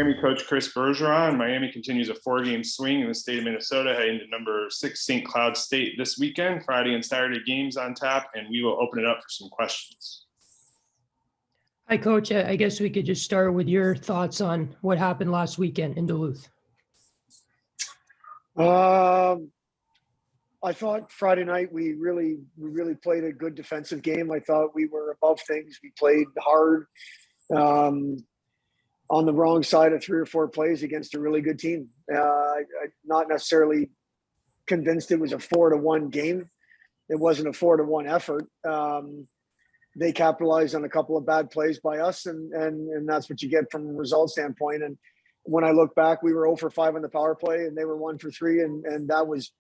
Miami coach Chris Bergeron. Miami continues a 4-game swing in the state of Minnesota, heading to number 6 St. Cloud State this weekend. Friday and Saturday games on tap, and we will open it up for some questions. Hi, Coach. I guess we could just start with your thoughts on what happened last weekend in Duluth. I thought Friday night we really played a good defensive game. I thought we were above things. We played hard. On the wrong side of 3 or 4 plays against a really good team. I'm not necessarily convinced it was a 4-1 game. It wasn't a 4-1 effort. They capitalized on a couple of bad plays by us, and that's what you get from a result standpoint. And when I look back, we were 0 for 5 on the power play, and they were 1 for 3, and that was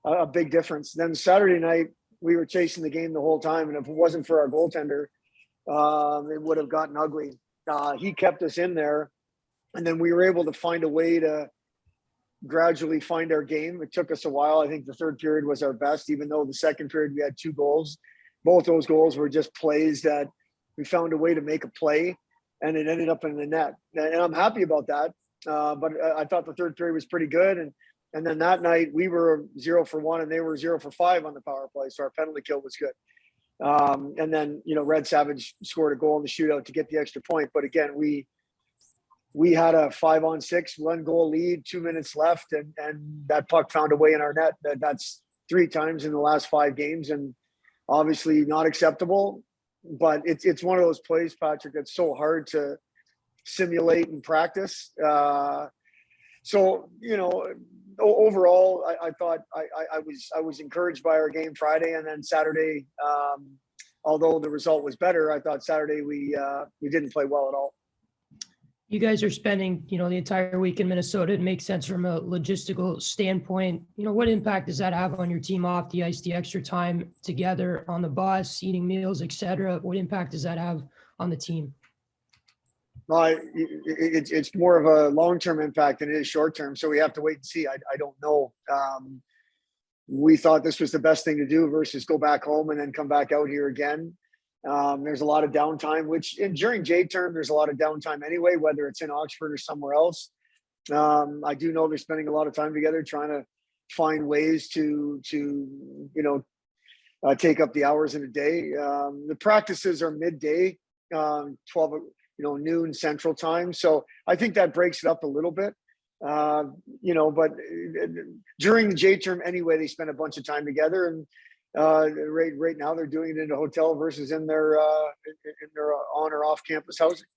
a big difference. Then Saturday night, we were chasing the game the whole time, and if it wasn't for our goaltender, it would have gotten ugly. He kept us in there, and then we were able to find a way to gradually find our game. It took us a while. I think the third period was our best, even though the second period we had 2 goals. Both those goals were just plays that we found a way to make a play, and it ended up in the net. And I'm happy about that. But I thought the third period was pretty good. And then that night we were 0 for 1, and they were 0 for 5 on the power play. So our penalty kill was good. And then, Red Savage scored a goal in the shootout to get the extra point. But again, we had a 5-on-6, 1-goal lead, 2 minutes left, and that puck found a way in our net. That's 3 times in the last 5 games, and obviously not acceptable. But it's one of those plays, Patrick, that's so hard to simulate and practice. Overall, I thought I was encouraged by our game Friday, and then Saturday. Although the result was better, I thought Saturday we didn't play well at all. You guys are spending, the entire week in Minnesota. It makes sense from a logistical standpoint. What impact does that have on your team off the ice, the extra time together on the bus, eating meals, etc.? What impact does that have on the team? Well, it's more of a long-term impact than it is short-term, so we have to wait and see. I don't know. We thought this was the best thing to do versus go back home and then come back out here again. There's a lot of downtime, during J term, there's a lot of downtime anyway, whether it's in Oxford or somewhere else. I do know they're spending a lot of time together trying to find ways to take up the hours in a day. The practices are midday, 12, noon Central Time. So I think that breaks it up a little bit. But during the J term anyway, they spend a bunch of time together, and right now they're doing it in a hotel versus in their on or off campus housing.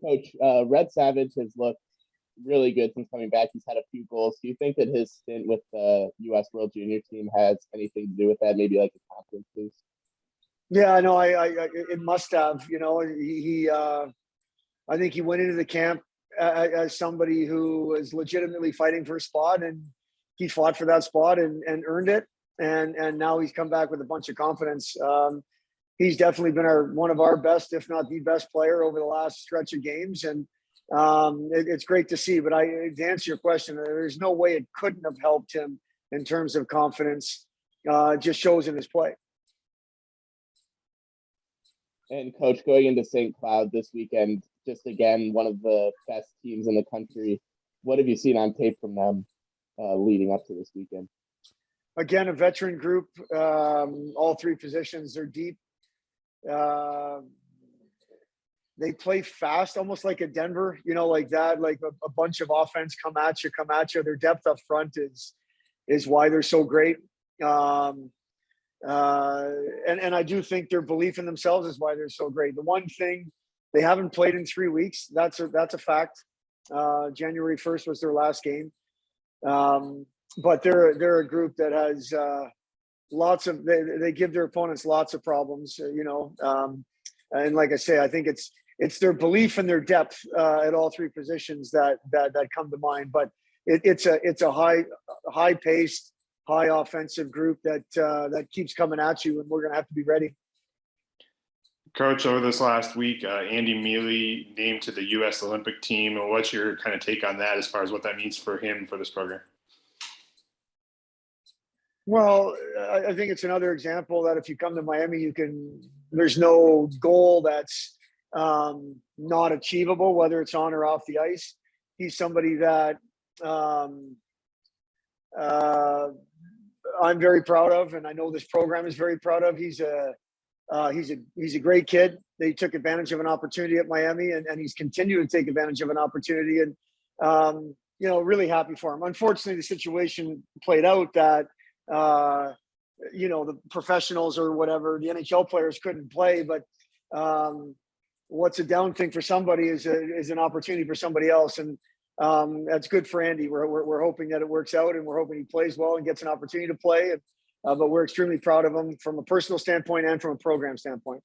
Coach, Red Savage has looked really good since coming back. He's had a few goals. Do you think that his stint with the U.S. World Junior team has anything to do with that? Maybe like a confidence boost? Yeah, no, it must have. I think he went into the camp as somebody who was legitimately fighting for a spot, and he fought for that spot and earned it. And now he's come back with a bunch of confidence. He's definitely been one of our best, if not the best player over the last stretch of games. And it's great to see. But to answer your question, there's no way it couldn't have helped him in terms of confidence. It just shows in his play. And Coach, going into St. Cloud this weekend, just again, one of the best teams in the country. What have you seen on tape from them leading up to this weekend? Again, a veteran group. All 3 positions are deep. They play fast, almost like a Denver, like that, like a bunch of offense come at you. Their depth up front is why they're so great. And I do think their belief in themselves is why they're so great. The one thing, they haven't played in 3 weeks. That's a fact. January 1st was their last game. But they're a group that has they give their opponents lots of problems, and like I say, I think it's their belief and their depth at all 3 positions that come to mind. But it's a high paced, high offensive group that keeps coming at you, and we're going to have to be ready. Coach, over this last week, Andy Mealy named to the U.S. Olympic team. What's your kind of take on that as far as what that means for him for this program? Well, I think it's another example that if you come to Miami, there's no goal that's not achievable, whether it's on or off the ice. He's somebody that I'm very proud of, and I know this program is very proud of. He's a great kid. They took advantage of an opportunity at Miami, and he's continued to take advantage of an opportunity. And really happy for him. Unfortunately, the situation played out that the professionals or whatever, the NHL players couldn't play. But what's a down thing for somebody is an opportunity for somebody else, and that's good for Andy. We're hoping that it works out, and we're hoping he plays well and gets an opportunity to play. But we're extremely proud of him from a personal standpoint and from a program standpoint.